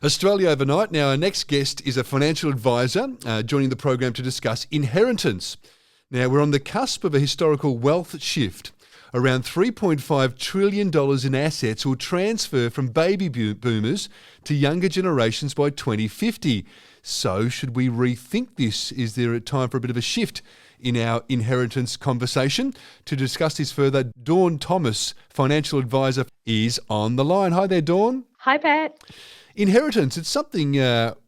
Australia Overnight. Now, our next guest is a financial advisor joining the program to discuss inheritance. Now, we're on the cusp of a historical wealth shift. Around $3.5 trillion in assets will transfer from baby boomers to younger generations by 2050. So, should we rethink this? Is there a time for a bit of a shift in our inheritance conversation? To discuss this further, Dawn Thomas, financial advisor, is on the line. Hi there, Dawn. Hi, Pat. Inheritance, it's something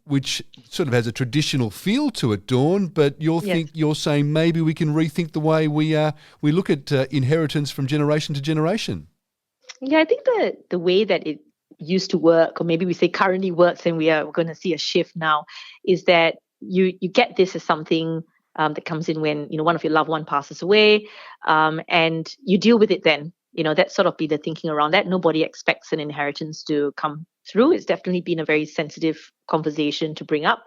which sort of has a traditional feel to it, Dawn, but you're saying maybe we can rethink the way we look at inheritance from generation to generation. Yeah, I think the way that it used to work, or maybe we say currently works, and we're going to see a shift now, is that you get this as something that comes in when one of your loved one passes away, and you deal with it then. That sort of be the thinking around that. Nobody expects an inheritance to come through. It's definitely been a very sensitive conversation to bring up.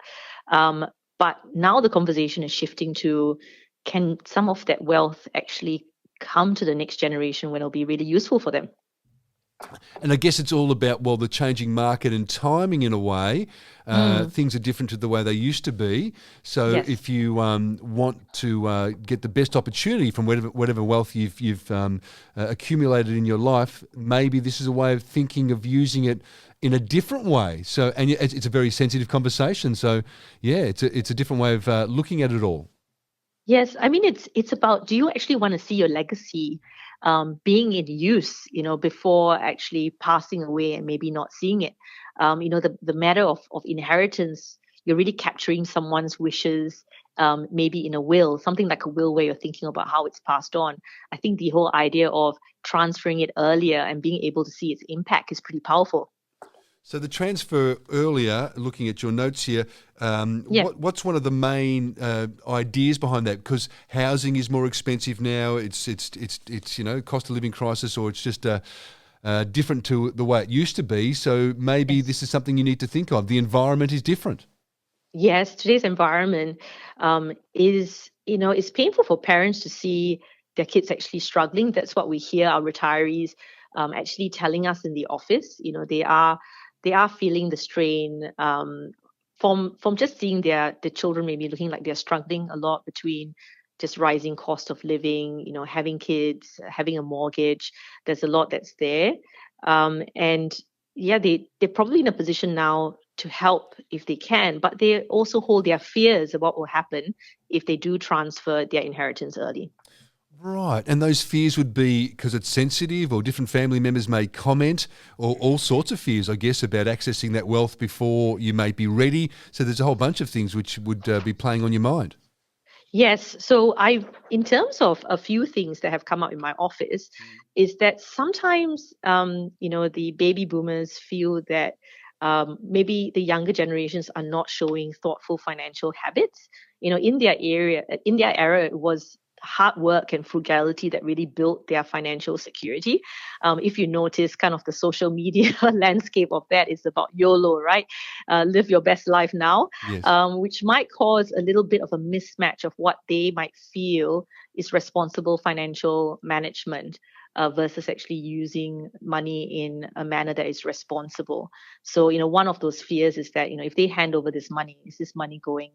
But now the conversation is shifting to, can some of that wealth actually come to the next generation when it'll be really useful for them? And I guess it's all about, the changing market and timing in a way. Things are different to the way they used to be. So if you want to get the best opportunity from whatever wealth you've accumulated in your life, maybe this is a way of thinking of using it in a different way. So, and it's a very sensitive conversation. So, it's a different way of looking at it all. Yes, I mean it's about, do you actually want to see your legacy being in use, before actually passing away and maybe not seeing it. The matter of inheritance, you're really capturing someone's wishes, maybe in a will, something like a will where you're thinking about how it's passed on. I think the whole idea of transferring it earlier and being able to see its impact is pretty powerful. So the transfer earlier, looking at your notes here, what's one of the main ideas behind that? Because housing is more expensive now. It's cost of living crisis, or it's just different to the way it used to be. So maybe this is something you need to think of. The environment is different. Yes, today's environment is it's painful for parents to see their kids actually struggling. That's what we hear our retirees actually telling us in the office. They are feeling the strain from just seeing the children maybe looking like they're struggling a lot between just rising cost of living, having kids, having a mortgage. There's a lot that's there. They're probably in a position now to help if they can, but they also hold their fears of what will happen if they do transfer their inheritance early. Right, and those fears would be because it's sensitive, or different family members may comment, or all sorts of fears, I guess, about accessing that wealth before you may be ready. So there's a whole bunch of things which would be playing on your mind. Yes, so in terms of a few things that have come up in my office, is that sometimes, the baby boomers feel that maybe the younger generations are not showing thoughtful financial habits. In their era, it was hard work and frugality that really built their financial security. If you notice, kind of the social media landscape of that is about YOLO, right? Live your best life now, yes. Which might cause a little bit of a mismatch of what they might feel is responsible financial management versus actually using money in a manner that is responsible. So, one of those fears is that, if they hand over this money, is this money going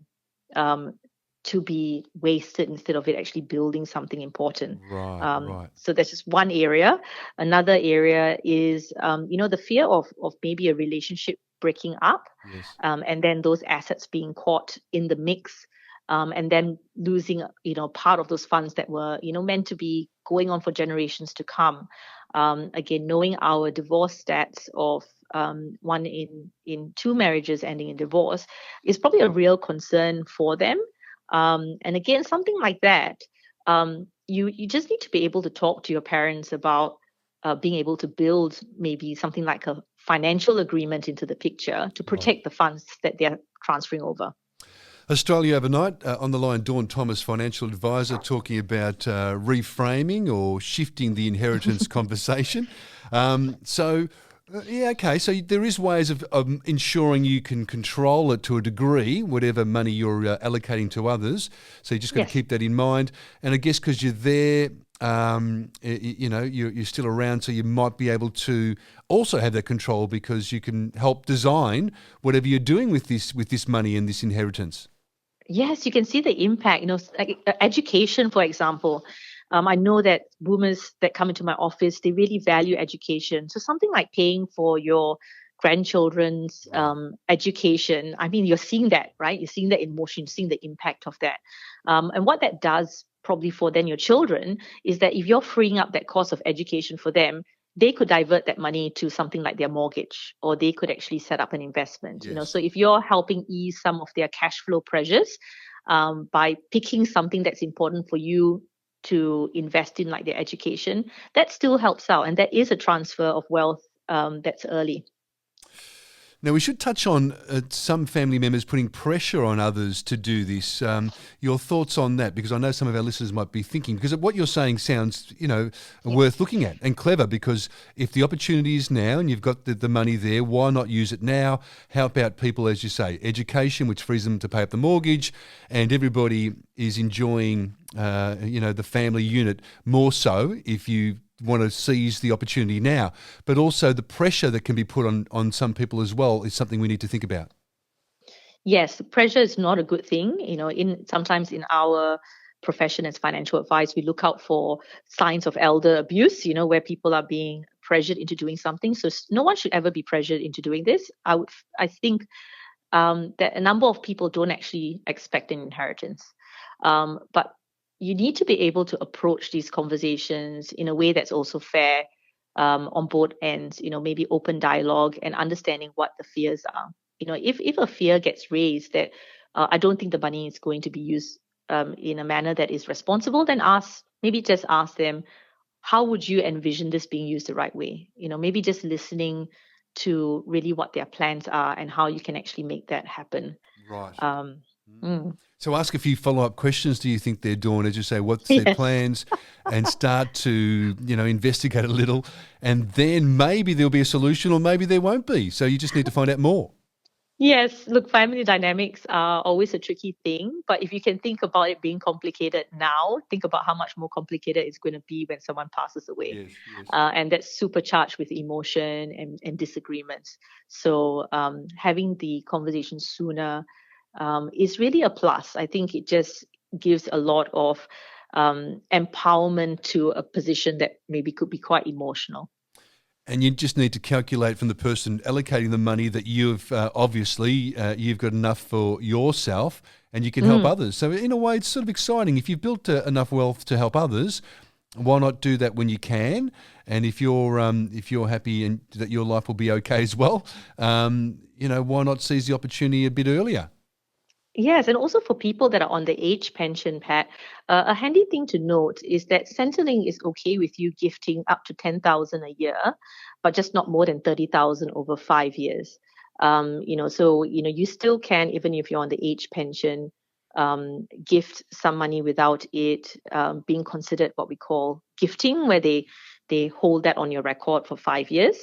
to be wasted instead of it actually building something important. Right. So that's just one area. Another area is, the fear of maybe a relationship breaking up, yes. And then those assets being caught in the mix, and then losing, part of those funds that were, meant to be going on for generations to come. Again, knowing our divorce stats of one in two marriages ending in divorce is probably a real concern for them. And again, something like that, you just need to be able to talk to your parents about being able to build maybe something like a financial agreement into the picture to protect the funds that they're transferring over. Australia Overnight, on the line, Dawn Thomas, financial advisor, talking about reframing or shifting the inheritance conversation. Okay. So there is ways of ensuring you can control it to a degree, whatever money you're allocating to others. So you just got to keep that in mind. And I guess because you're there you're still around, so you might be able to also have that control because you can help design whatever you're doing with this money and this inheritance. Yes, you can see the impact. Like education, for example. I know that boomers that come into my office, they really value education. So something like paying for your grandchildren's Right. education. I mean, you're seeing that, right? You're seeing that in motion, seeing the impact of that. And what that does probably for then your children is that if you're freeing up that cost of education for them, they could divert that money to something like their mortgage, or they could actually set up an investment. Yes. So if you're helping ease some of their cash flow pressures, by picking something that's important for you to invest in, like their education, that still helps out. And that is a transfer of wealth that's early. Now, we should touch on some family members putting pressure on others to do this. Your thoughts on that? Because I know some of our listeners might be thinking, because what you're saying sounds, worth looking at and clever, because if the opportunity is now and you've got the money there, why not use it now? How about people, as you say, education, which frees them to pay up the mortgage, and everybody is enjoying, the family unit more so if you want to seize the opportunity now, but also the pressure that can be put on some people as well is something we need to think about. Yes, pressure is not a good thing. In sometimes in our profession as financial advice, we look out for signs of elder abuse, where people are being pressured into doing something. So no one should ever be pressured into doing this. I think that a number of people don't actually expect an inheritance. But you need to be able to approach these conversations in a way that's also fair, on both ends, maybe open dialogue and understanding what the fears are. If a fear gets raised that I don't think the money is going to be used in a manner that is responsible, then maybe just ask them, how would you envision this being used the right way? Maybe just listening to really what their plans are and how you can actually make that happen. Right. Um, mm, So ask a few follow-up questions. Do you think they're doing? As you say, what's their yes. plans, and start to investigate a little, and then maybe there'll be a solution, or maybe there won't be. So you just need to find out more. Yes, look, family dynamics are always a tricky thing, but if you can think about it being complicated now, think about how much more complicated it's going to be when someone passes away. Yes, yes. And that's supercharged with emotion and disagreements. So having the conversation sooner is really a plus. I think it just gives a lot of empowerment to a position that maybe could be quite emotional. And you just need to calculate from the person allocating the money that you've obviously you've got enough for yourself, and you can help Mm. others. So in a way, it's sort of exciting. If you've built enough wealth to help others, why not do that when you can? And if you're happy and that your life will be okay as well, why not seize the opportunity a bit earlier? Yes, and also for people that are on the age pension, Pat, a handy thing to note is that Centrelink is okay with you gifting up to 10,000 a year, but just not more than 30,000 over 5 years. So you still can, even if you're on the age pension, gift some money without it being considered what we call gifting, where they hold that on your record for 5 years.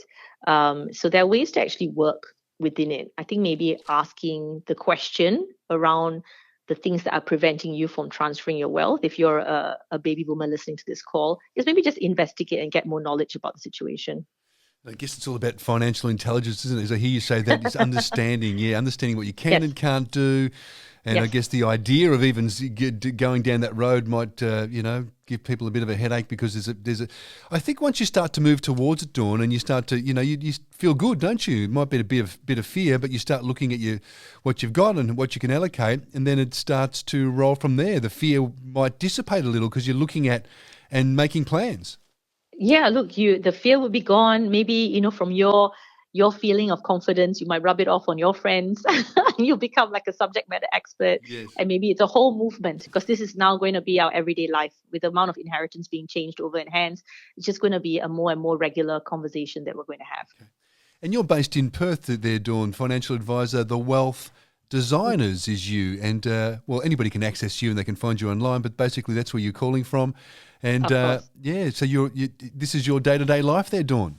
So there are ways to actually work within it. I think maybe asking the question around the things that are preventing you from transferring your wealth, if you're a baby boomer listening to this call, is maybe just investigate and get more knowledge about the situation. I guess it's all about financial intelligence, isn't it? As I hear you say that, it's understanding, understanding what you can Yes. and can't do. And I Yes. guess the idea of even going down that road might, give people a bit of a headache, because I think once you start to move towards it, Dawn, and you start to, you feel good, don't you? It might be a bit of fear, but you start looking at what you've got and what you can allocate, and then it starts to roll from there. The fear might dissipate a little because you're looking at and making plans. Yeah, look, the fear will be gone. Maybe, from your feeling of confidence, you might rub it off on your friends. You'll become like a subject matter expert. Yes. And maybe it's a whole movement, because this is now going to be our everyday life with the amount of inheritance being changed over in hands. It's just going to be a more and more regular conversation that we're going to have. And you're based in Perth there, Dawn, financial advisor. The Wealth Designers is you. And, anybody can access you and they can find you online, but basically that's where you're calling from. And, Of course. so this is your day-to-day life there, Dawn.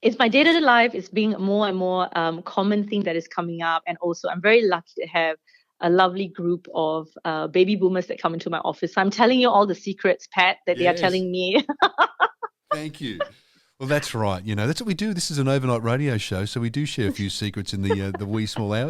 It's my day-to-day life. It's being more and more common thing that is coming up. And also, I'm very lucky to have a lovely group of baby boomers that come into my office. So I'm telling you all the secrets, Pat, that they are Yes. telling me. Thank you. Well, that's right. That's what we do. This is an overnight radio show, so we do share a few secrets in the wee small hours.